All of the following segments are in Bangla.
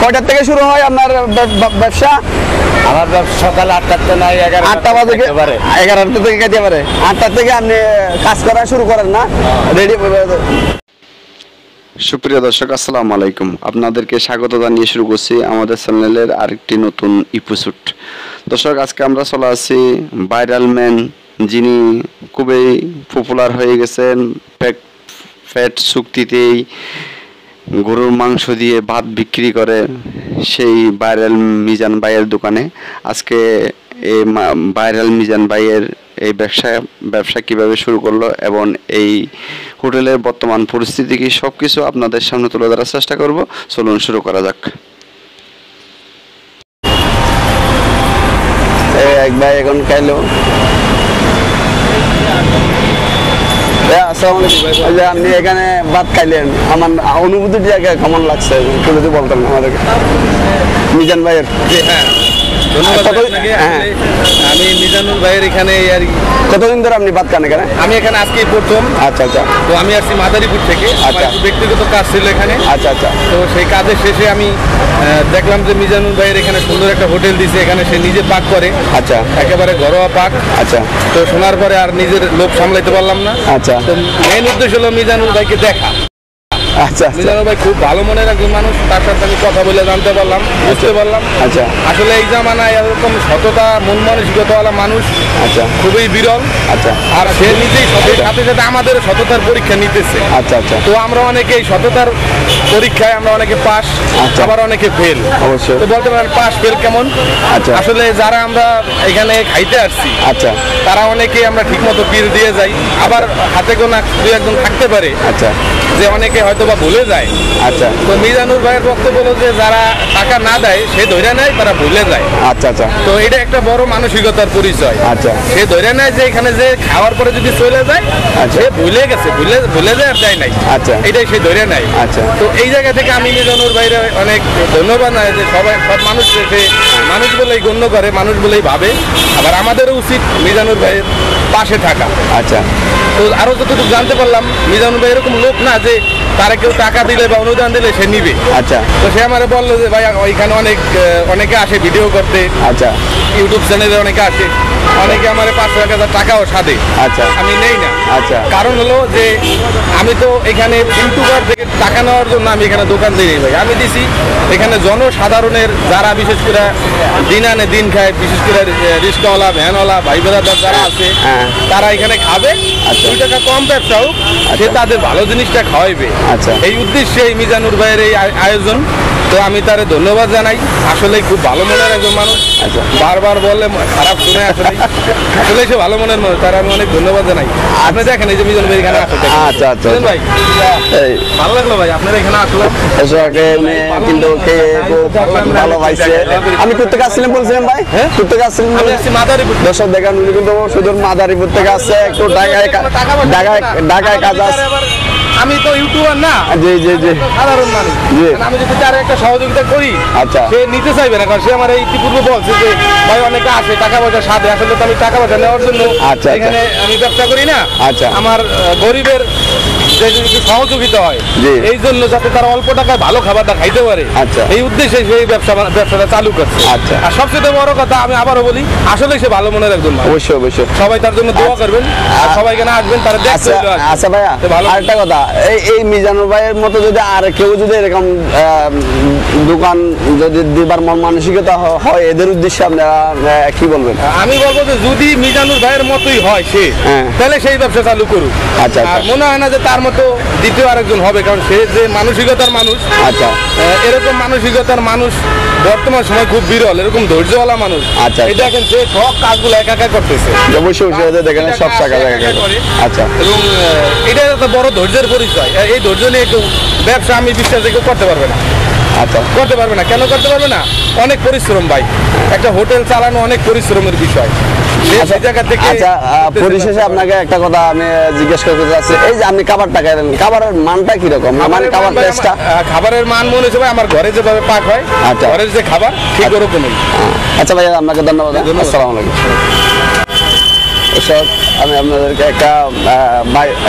কয়টার থেকে শুরু হয় আপনার ব্যবসা? আমার সকাল 8টা না 8টা বাজে 11টা থেকে খেতে পারে 8টা থেকে আপনি কাজ করা শুরু করেন না রেডি। সুপ্রিয় দর্শক আসসালামু আলাইকুম, আপনাদেরকে স্বাগত জানিয়ে শুরু করছি আমাদের চ্যানেলের আরেকটি নতুন এপিসোড। দর্শক আজকে আমরা চলে আসছি ভাইরাল ম্যান, যিনি খুবই পপুলার হয়ে গেছেন ফ্যাট চুক্তিতেই গরুর মাংস দিয়ে ভাত বিক্রি করে সেই ভাইরাল মিজান ভাইয়ের দোকানে। আজকে এই ভাইরাল মিজান ভাইয়ের এই ব্যবসা কিভাবে শুরু করলো এবং এই হোটেলের বর্তমান পরিস্থিতি কি সব কিছু আপনাদের সামনে তুলে ধরার চেষ্টা করব। চলুন শুরু করা যাক। এক ভাই এখন খাইলো। আপনি এখানে ভাত খাইলেন, আমার অনুভূতিটি কেমন লাগছে একটু যদি বলতেন আমাদেরকে মিজান ভাইয়ের? আমি মিজানুর ভাইয়ের এখানে আর কতদিন ধরে আপনি ভাত খান এখানে? আমি এখানে আজকেই প্রথম। আচ্ছা আচ্ছা। তো আমি আসছি মাদারীপুর থেকে। আচ্ছা। ব্যক্তিগত কাজ ছিল এখানে। আচ্ছা আচ্ছা। তো সেই কাজের শেষে আমি দেখলাম যে মিজানুর ভাইয়ের এখানে সুন্দর একটা হোটেল দিছে, এখানে সে নিজে পাক করে। আচ্ছা। একেবারে ঘরোয়া পাক। আচ্ছা। তো শোনার পরে আর নিজের লোভ সামলাইতে পারলাম না। আচ্ছা। তো মেইন উদ্দেশ্য হলো মিজানুর ভাইকে দেখা। আচ্ছা। মিজানুর ভাই খুব ভালো মনের একজন মানুষ, তার সাথে আমি কথা বলে জানতে পারলাম, বুঝতে পারলাম। আচ্ছা। আসলে এই জামানায় এরকম সততা মন মানসিকতাওয়ালা মানুষ আচ্ছা খুবই বিরল। আচ্ছা। আর সে নিজেই সাথে সাথে আমাদের সততার পরীক্ষা নিতেছে। আচ্ছা আচ্ছা। তো আমরা অনেকে এই সততার পরীক্ষায় আমরা অনেকে পাস, আবার অনেকে ফেল। অবশ্যই। তো বলতে পারেন পাস ফেল কেমন? আচ্ছা। আসলে যারা আমরা এখানে খাইতে আসছি, আচ্ছা, তারা অনেকে আমরা ঠিক মতো বিল দিয়ে যাই, আবার হাতে গোনা দুই একজন থাকতে পারে আচ্ছা, যে অনেকে হয়তো বা ভুলে যায়। আচ্ছা। তো মিজানুর ভাইয়ের বক্তব্য হলো যে যারা টাকা না দেয় সে ধরে নেয়, তারা ভুলে যায়। আচ্ছা আচ্ছা। তো এটা একটা বড় মানসিকতার পরিচয়। আচ্ছা। সে ধরে নেয় যে এখানে যে খাওয়ার পরে যদি চলে যায়, সে ভুলে গেছে, ভুলে যায় আর দেয় নাই। আচ্ছা। এটাই সে ধরে নেয়। আচ্রা। তো এই জায়গা থেকে আমি মিজানুর ভাইয়ের অনেক ধন্যবাদ জানাই যে সব মানুষ মানুষ বলেই গণ্য করে, মানুষ বলেই ভাবে। আবার আমাদেরও উচিত মিজানুর ভাইয়ের পাশে থাকা। আচ্ছা। তো আরো যতটুকু জানতে পারলাম, মিজানুর ভাই এরকম লোক না যে তারা কেউ টাকা দিলে বা অনুদান দিলে সে নিবে। আচ্ছা। তো সে আমারে বললো যে ভাই ওইখানে অনেকে আসে ভিডিও করতে। আচ্ছা। ইউটিউব চ্যানেলে অনেকে আসে, অনেকে আমার 500,000 টাকাও সাধে। আচ্ছা। আমি নেই না। আচ্ছা। কারণ হলো যে আমি তো এখানে ইউটিউবার থেকে টাকা নেওয়ার জন্য আমি এখানে দোকান দিই ভাই। আমি দিছি এখানে জনসাধারণের যারা বিশেষ করে দিন আনে দিন খায়, বিশেষ করে রিক্সাওয়ালা, ভ্যানওয়ালা ভাই বেড়াদার যারা আছে, তারা এখানে খাবে। 2 টাকা কম ব্যবসা হোক, সে তাদের ভালো জিনিসটা খাওয়াইবে। আচ্ছা। এই উদ্দেশ্যে এই মিজানুর ভাইয়ের এই আয়োজন। তো আমি তারে ধন্যবাদ জানাই। আসলে খুব ভালো মনের একজন মানুষ। আচ্ছা। বারবার বললে খারাপ শুনে আসলে সে ভালো মনের মানুষ, তার আমি অনেক ধন্যবাদ জানাই। আপনি দেখেন এই যে মিজান ভাই এখানে আসলে আচ্ছা আচ্ছা ভাই ভালো লাগলো ভাই আপনারা এখানে আসলাম। কিন্তু ভালো পাইছে। আমি কোথেকে আসছিলাম বলছিলাম ভাই? কোথেকে আসছিলাম? আমি আসছি মাদারীপুর। দর্শক দেখেন উনি কিন্তু শুধু মাদারীপুর থেকে আসছে, একটু ঢাকায় কাজ আছে। আমি তো ইউটিউবার না। জি জি জি। সাধারণ মানুষ। আমি যদি তার একটা সহযোগিতা করি, আচ্ছা, সে নিতে চাইবে না, কারণ সে আমার ইতিপূর্বে বলছে যে ভাই অনেকে আসে টাকা পয়সা সাথে। আসলে তো আমি টাকা পয়সা নেওয়ার জন্য এখানে আমি ব্যবসা করি না। আচ্ছা। আমার গরিবের যে সহযোগিতা হয়, এই জন্য যাতে তারা অল্প টাকায় ভালো খাবারটা খাইতে পারে, এই উদ্দেশ্যে সেই ব্যবসাটা চালু করছে। আচ্ছা। আর সবচেয়ে বড় কথা আমি আবারও বলি, আসলে সে ভালো মনের একজন মানুষ। অবশ্যই অবশ্যই। সবাই তার জন্য দোয়া করবেন, আর সবাই এখানে আসবেন, তারা দেখতে। আচ্ছা ভাইয়া, আরেকটা কথা, এই মিজানুর ভাইয়ের মতো যদি আর কেউ যদি এরকম দোকান যদি দিবার মন মানসিকতা হয়, এদের উদ্দেশ্যে আপনারা কি বলবেন? আমি বলবো যে যদি মিজানুর ভাইয়ের মতোই হয় সে, তাহলে সেই ব্যবসা চালু করুক। আচ্ছা। আর মনে হয় না যে তার মতো দ্বিতীয় আরেকজন হবে, কারণ সে যে মানসিকতার মানুষ। আচ্ছা। এরকম মানসিকতার মানুষ বর্তমান সময় খুব বিরল, এরকম ধৈর্যওয়ালা মানুষ। আচ্ছা। এটা দেখেন সে সব কাজগুলো একা একা করতেছে। অবশ্যই দেখেন সব টাকা করে। আচ্ছা। এবং এটা একটা বড় ধৈর্যের পরিচয়। এই ধৈর্য নিয়ে কেউ ব্যবসা আমি বিশ্বাস কেউ করতে পারবে না। আচ্ছা। করতে পারবে না। কেন করতে পারবে না? অনেক পরিশ্রম ভাই। একটা হোটেল চালানো অনেক পরিশ্রমের বিষয়। আচ্ছা, পরিশেষে আপনাকে একটা কথা আমি জিজ্ঞেস করতে চাচ্ছি, এই যে আপনি খাবারটা খাইলেন, খাবারের মানটা কিরকম? মানে খাবার টেস্টটা? খাবারের মান মনে হচ্ছে ভাই আমার ঘরে যেভাবে পাক হয়, ঘরের যে খাবার ঠিক ওরকমই। আচ্ছা ভাই, আপনাকে ধন্যবাদ। আসসালামু আলাইকুম। দর্শক আমি আপনাদেরকে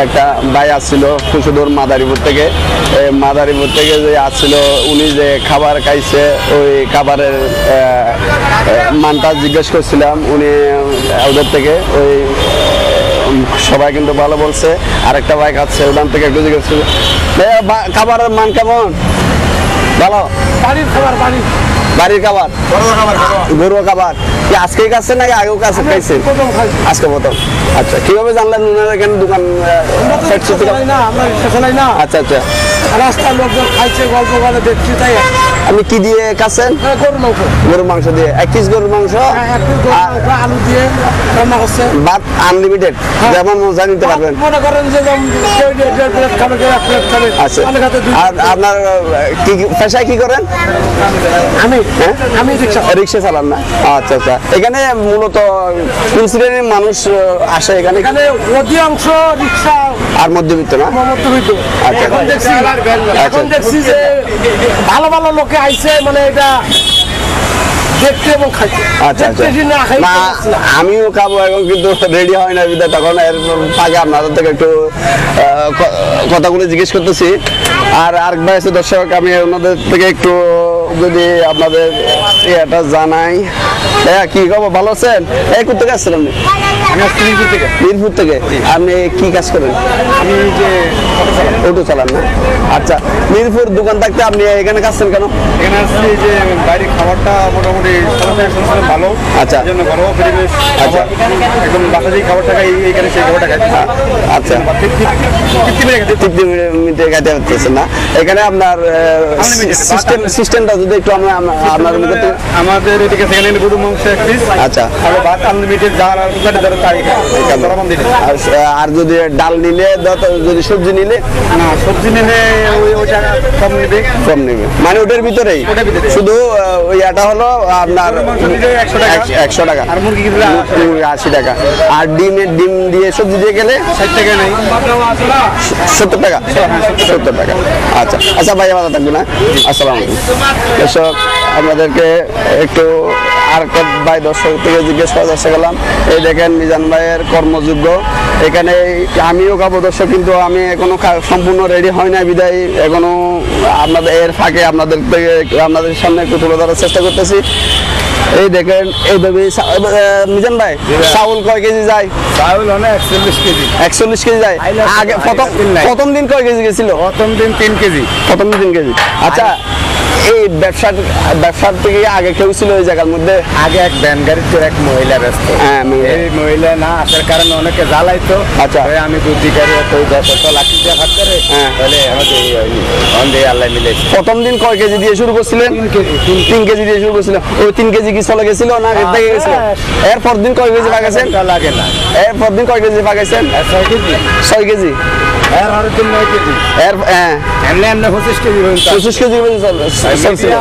একটা ভাই আসছিল কুচুদুর মাদারীপুর থেকে, মাদারীপুর থেকে যে আসছিল উনি যে খাবার খাইছে ওই খাবারের মানটা জিজ্ঞেস করছিলাম, উনি ওদের থেকে ওই সবাই কিন্তু ভালো বলছে। আরেকটা ভাই খাচ্ছে ওখান থেকে একটু জিজ্ঞেস করছে খাবারের মান কেমন? ভালো। বাড়ির খাবার গরুর খাবার কি আজকেই খাচ্ছে নাকি আগেও খাইছে? আজকে প্রথম। আচ্ছা কিভাবে জানলেন ওনার এখানে দোকান? আচ্ছা আচ্ছা রাস্তার লোকজন খাইছে, গল্প করে দেখছি, তাই আপনি কি দিয়ে খাচ্ছেন? গরুর মাংস দিয়ে। 1 পিস গরুর মাংস আলু দিয়ে রান্না করছে। ভাত আনলিমিটেড, যেমন মজা নিতে পারবেন। মনে করেন যে আচ্ছা আর আপনার কি পেশায় কি করেন? আমি রিক্সা চালান না? আচ্ছা আচ্ছা। এখানে মূলত কোন শ্রেণীর মানুষ আসে এখানে? অধিকাংশ রিক্সা আর মধ্যবিত্ত না? মধ্যবিত্ত। আচ্ছা এখন দেখছি যে ভালো ভালো লোকে আইছে, মানে এটা দেখতে এবং খাইতে। আচ্ছা আচ্ছা না আমিও খাবো এখন, কিন্তু রেডি হয় না বিধায় তখন এর ফাঁকে আপনাদের থেকে একটু কথাগুলো জিজ্ঞেস করতেছি। আর আরেক ভাই আছে দর্শক, আমি ওনাদের থেকে একটু যদি আপনাদের এটা জানাই। হ্যাঁ কি খবর, ভালো আছেন? এই কোথা থেকে আসছেন আপনি? আমি আসছি মিরপুর থেকে। আপনি কি কাজ করেন? আমি যে অটো চালান না? আচ্ছা মিরপুর দোকান থাকতে আপনি এখানে খাচ্ছেন কেন? এখানে আসছি যে বাইরের খাবারটা মোটামুটি ভালো। আচ্ছা জন্য ভালো পরিবেশ। আচ্ছা একদম বাসা যে খাবারটা খাই এইখানে সেই খাবারটা খাই। আচ্ছা 50 মিনিটে খাইতে পারতেছেন না? এখানে আপনার সিস্টেমটা যদি একটু আমরা আপনার মুখে। আমাদের এদিকে সেখানে গরু মাংস 1 পিস। আচ্ছা আর ভাত আনলিমিটেড, যা আর যদি ডাল নিলে যদি সবজি নিলে? না সবজি নিলে ওইটা কম নেবে মানে ওটার ভিতরেই শুধু ওইটা হলো আপনার 100 টাকা আর মুরগি 80 টাকা। আর ডিম দিয়ে সবজি দিয়ে গেলে 60 টাকা নেই, 70 টাকা। 70 টাকা। আচ্ছা আচ্ছা ভাই ভালো থাকবেন না? আসসালামু আলাইকুম। দর্শক আপনাদেরকে একটু আরেকটা ভাই দর্শক থেকে জিজ্ঞেস করার চেষ্টা করলাম। এই দেখেন মিজান ভাইয়ের কর্মযোগ্য। এখানে আমিও খাবো দর্শক, কিন্তু আমি এখনো সম্পূর্ণ রেডি হয় না বিদায় এখনো আপনাদের এর ফাঁকে আপনাদের সামনে একটু তুলে ধরার চেষ্টা করতেছি। এই দেখেন এইভাবে মিজান ভাই চাউল কয় কেজি যায়? চাউল অনেক 41 কেজি যায়। আগে প্রথম দিন কয় কেজি গেছিল? প্রথম দিন 3 কেজি। প্রথম দিন 3 কেজি। আচ্ছা এই ব্যবসার থেকে আগে কেউ ছিল ওই জায়গার মধ্যে? আগে এক ভ্যান গাড়িতে এক মহিলা ব্যস্ত। হ্যাঁ এই মহিলা না আসার কারণে অনেকে জ্বালাইতো। আচ্ছা আমি বুদ্ধি করে লাঠি দিয়ে হাত করে তাহলে আমাদের আল্লাহ মিলেছে। প্রথম দিন কয় কেজি দিয়ে শুরু করছিলেন? 3 কেজি দিয়ে শুরু করছিলেন। ওই 3 কেজি কি চলে গেছিল না থেকে গেছিল? এরপর দিন কয় কেজি পাকাইছেন? লাগে না। এরপর দিন কয় কেজি পাকাইছেন? 6 কেজি। 6 কেজি। এর হরে দিন 9 কেজি। এমনি 25 কেজি পর্যন্ত। 25 কেজি পর্যন্ত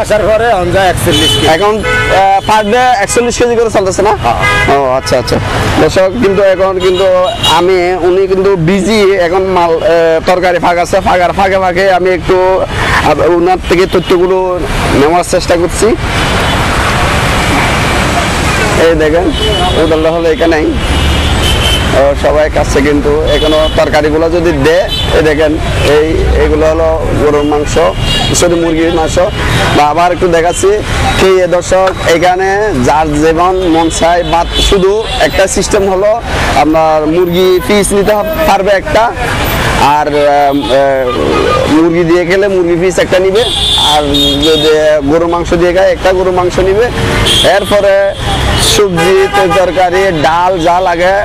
আসার পরে অঞ্জা 41 কেজি। এখন পার ডে 41 কেজি করে চলতেছে না? ও আচ্ছা আচ্ছা। দর্শক কিন্তু এখন কিন্তু উনি কিন্তু বিজি এখন মাল তরকারি ফাঁকাচ্ছে, ফাঁকে আমি একটু ওনার থেকে তথ্যগুলো নেওয়ার চেষ্টা করছি। এই দেখেন উদাহরণ হলো এখানেই সবাই কাছে কিন্তু এখনো তরকারিগুলো যদি দেয়। এই দেখেন এইগুলো হলো গরুর মাংস, শুধু মুরগির মাংস। বা আবার একটু দেখাচ্ছি কি দর্শক, এখানে যার যেমন মন চায় বা শুধু একটা সিস্টেম হলো আপনার মুরগি পিস নিতে পারবে একটা, আর মুরগি দিয়ে গেলে মুরগি পিস একটা নিবে, আর যদি গরুর মাংস দিয়ে খায় একটা গরুর মাংস নিবে। এরপরে সবজি তরকারি ডাল যা লাগে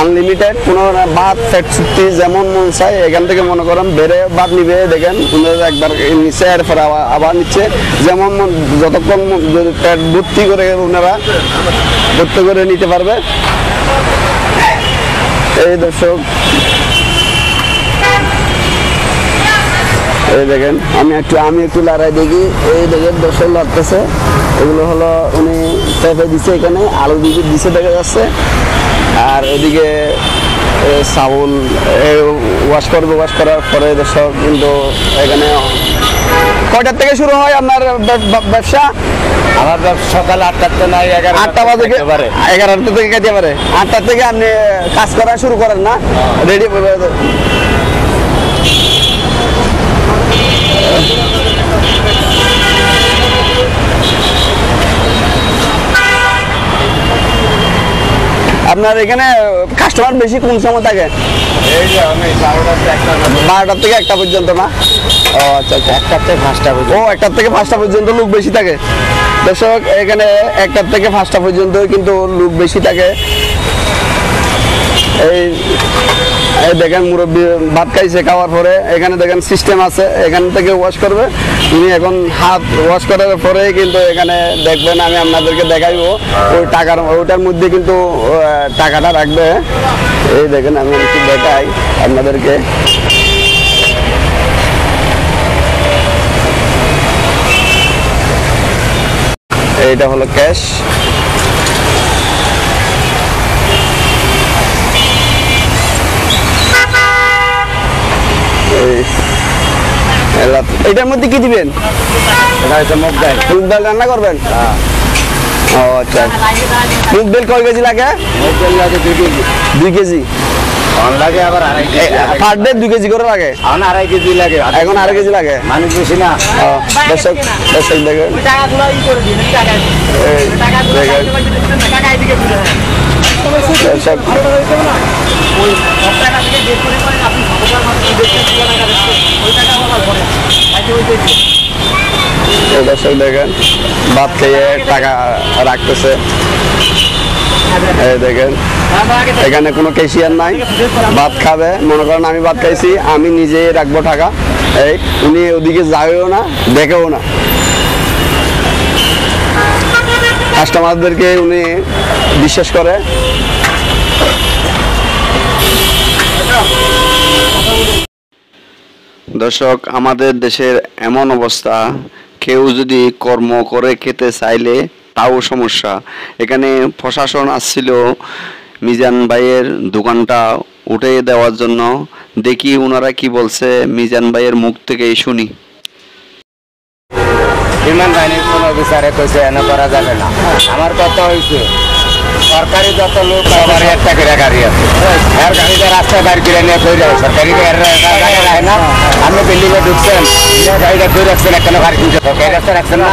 আনলিমিটেড, কোনো ভাত ফ্যাট চুক্তি যেমন মন চায় এখান থেকে মনে করেন বেড়ে ভাত নিবে। দেখেন একবার নিচ্ছে, এরপরে আবার নিচ্ছে যেমন যতক্ষণ পেট ভর্তি করে ওনারা ভর্তি করে নিতে পারবে। এই দর্শক এই দেখেন আমি একটু লড়াই দেখি। এই দেখেন দর্শক লড়তেছে, এগুলো হলো উনি পেঁপে দিচ্ছে, এখানে আলু দিচ্ছে দেখা যাচ্ছে। আর এদিকে চাউল ওয়াশ করার পরে দর্শক কিন্তু এখানে কয়টার থেকে শুরু হয় আপনার ব্যবসা? আমার সকাল 8টাতে নাই 8টা বাজে 11টা থেকে খেতে পারে 8টা থেকে আপনি কাজ করা শুরু করেন না রেডি আপনার এখানে কাস্টমার বেশি কোন সময় থাকে? এই যে আমি 12টা থেকে 1টা পর্যন্ত না? ও আচ্ছা আচ্ছা 1টা থেকে 5টা পর্যন্ত। ও 1টা থেকে 5টা পর্যন্ত লোক বেশি থাকে। দর্শক এখানে 1টা থেকে 5টা পর্যন্ত কিন্তু লোক বেশি থাকে। এই দেখেন মুরব্বী ভাত খাইছে, খাওয়ার পরে এখানে দেখেন সিস্টেম আছে, এখান থেকে ওয়াশ করবে। উনি এখন হাত ওয়াশ করার পরে কিন্তু এখানে দেখবেন, আমি আপনাদেরকে দেখাইবো ওই টাকার, ওইটার মধ্যে কিন্তু টাকাটা রাখবে। এই দেখেন আমি একটু দেখাই আপনাদেরকে। এইটা হলো ক্যাশ। এটার মধ্যে কি দিবেন? মুগ ডাল। মুগ ডাল রান্না করবেন? ও আচ্ছা। মুগ ডাল কয় কেজি লাগে? মুগ ডাল লাগে 2 কেজি। 2 কেজি লাগে আবার 2.5 কেজি। পার ডে 2 কেজি করে লাগে? এখন 2.5 কেজি লাগে। এখন 2.5 কেজি লাগে? মানুষ বেশি না। দর্শক দেখেন দর্শক দেখেন ভাত খেয়ে টাকা রাখতেছে। এই দেখেন এখানে কোনো ক্যাশিয়ার নাই, ভাত খাবে। মনে করেন আমি ভাত খাইছি, আমি নিজেই রাখবো টাকা। এই উনি ওদিকে যাবেও না, দেখেও না। কাস্টমারদেরকে উনি বিশ্বাস করে। দর্শক আমাদের দেশের এমন অবস্থা, কেউ যদি কর্ম করে খেতে চাইলে তাও সমস্যা। এখানে প্রশাসন আসছিল মিজান ভাইয়ের দোকানটা উঠে দেওয়ার জন্য। দেখি ওনারা কি বলছে, মিজান ভাইয়ের মুখ থেকেই শুনি। বিমান বাহিনীর কোনো বিচারে কইছে এনে করা যাবে না। আমার কথা হয়েছে সরকারি যত লোক সবার একটা করে গাড়ি আছে, আর গাড়িটা রাস্তায় বাইর করে নিয়ে তৈরি হয়। সরকারি গাড়ি না, আপনি বিল্ডিংয়ে ঢুকছেন, গাড়িটা তৈরি রাখছেন, এখানে গাড়ি কিনছে সরকারি রাস্তায় রাখছেন না।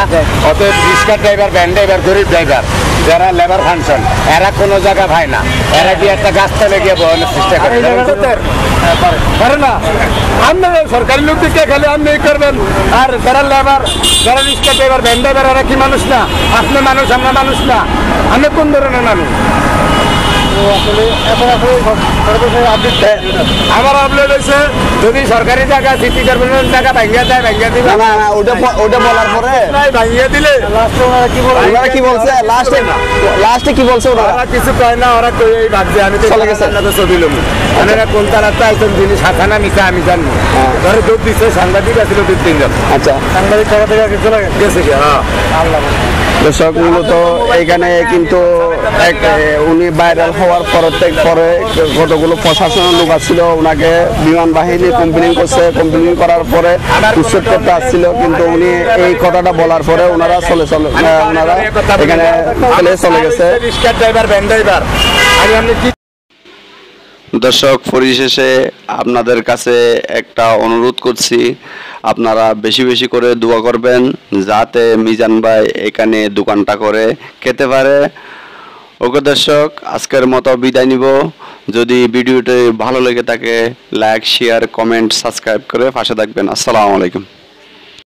অত রিক্সা ড্রাইভার, ভ্যান ড্রাইভার, গরিব ড্রাইভার, যারা লেবার ফাংশন, এরা কোনো জায়গা ভাই না। এরা দিয়ে একটা গাছ তলে গিয়ে বহনের চেষ্টা করে পারে না। আপনারা সরকারি লোক দিকে খালি আপনি করবেন, আর যারা লেবার, যারা রিক্সা ড্রাইভার, ভ্যান ড্রাইভার, এরা কি মানুষ না? আপনি মানুষ, আমরা মানুষ না। আমি কোন ধরনের মানুষ? আমার আপডেট হয়েছে যদি সরকারি জায়গা, সিটি কর্পোরেশন জায়গা ভাঙ্গিয়া দেয়, ভাঙ্গিয়া দিবে না। ওটা বলার পরে ভাঙ্গিয়া দিলে ওরা কি বলছে? লাস্টে কি বলছে? ওরা কিছু কয় না, ওরা কই এই ভাবছে আমি তো চলে গেছে। ছবি লোক আপনারা কোন তারাতে আইছেন, যিনি শাখা না মিশা আমি জানি। ধরে দুধ দিচ্ছে, সাংবাদিক আসছিল 2-3 জন। আচ্ছা, সাংবাদিক টাকা থেকে গেছে কি? হ্যাঁ, দর্শক মূলত এখানে কিন্তু উনি ভাইরাল হওয়ার পরে কতগুলো প্রশাসনের লোক আসছিল, ওনাকে বিমান বাহিনী কমপ্লেন করছে। কমপ্লেন করার পরে উচ্ছেদ করতে আসছিল, কিন্তু উনি এই কথাটা বলার পরে ওনারা ওনারা এখানে চলে গেছে। দর্শক পরিশেষে আপনাদের কাছে একটা অনুরোধ করছি, আপনারা বেশি বেশি করে দোয়া করবেন যাতে মিজান ভাই এখানে দোকানটা করে খেতে পারে। ওকে দর্শক, আজকের মতো বিদায় নিব। যদি ভিডিওটি ভালো লেগে থাকে লাইক, শেয়ার, কমেন্ট, সাবস্ক্রাইব করে পাশে থাকবেন। আসসালামু আলাইকুম।